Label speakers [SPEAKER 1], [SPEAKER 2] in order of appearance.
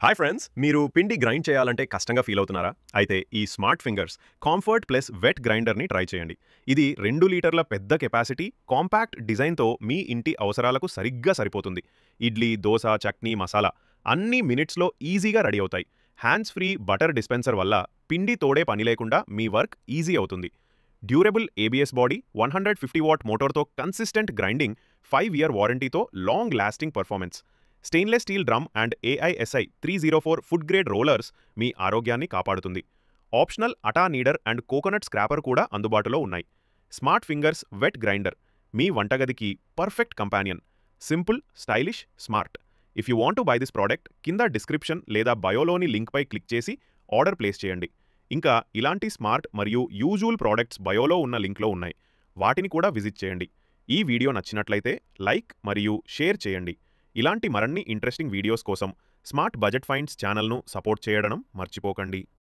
[SPEAKER 1] Hi friends! మీరు పిండి grind చేయాలంటే కష్టంగా ఫీల్ అవుతున్నారా? అయితే ఈ smart fingers comfort plus wet గ్రైండర్‌ని ట్రై చేయండి. ఇది 2 లీటర్ల పెద్ద కెపాసిటీ, కాంపాక్ట్ డిజైన్‌తో మీ ఇంటి అవసరాలకు సరిగ్గా సరిపోతుంది. ఇడ్లీ, దోస, చట్నీ, మసాలా అన్నీ మినిట్స్‌లో ఈజీగా రెడీ అవుతాయి. హ్యాండ్స్ ఫ్రీ బటర్ డిస్పెన్సర్ వల్ల పిండి తోడే పని లేకుండా మీ వర్క్ ఈజీ అవుతుంది. డ్యూరబుల్ ఏబీఎస్ బాడీ, 150 వాట్ మోటార్‌తో కన్సిస్టెంట్ గ్రైండింగ్, 5 ఇయర్ వారంటీతో long lasting performance. Stainless steel drum and AISI 304 food grade rollers మీ ఆరోగ్యాన్ని కాపాడుతుంది. ఆప్షనల్ అటా నీడర్ అండ్ కోకోనట్ స్క్రాపర్ కూడా అందుబాటులో ఉన్నాయి. స్మార్ట్ ఫింగర్స్ వెట్ గ్రైండర్ మీ వంటగదికి perfect companion. Simple, stylish, smart. If you want to buy this product, కింద డిస్క్రిప్షన్ లేదా బయోలోని లింక్పై క్లిక్ చేసి ఆర్డర్ ప్లేస్ చేయండి. ఇంకా ఇలాంటి స్మార్ట్ మరియు యూజువల్ ప్రోడక్ట్స్ బయోలో ఉన్న లింక్లో ఉన్నాయి. వాటిని కూడా విజిట్ చేయండి. ఈ వీడియో నచ్చినట్లయితే లైక్ మరియు షేర్ చేయండి. ఇలాంటి మరిన్ని ఇంట్రెస్టింగ్ వీడియోస్ కోసం స్మార్ట్ బడ్జెట్ ఫైండ్స్ ఛానల్ను సపోర్ట్ చేయడం మర్చిపోకండి.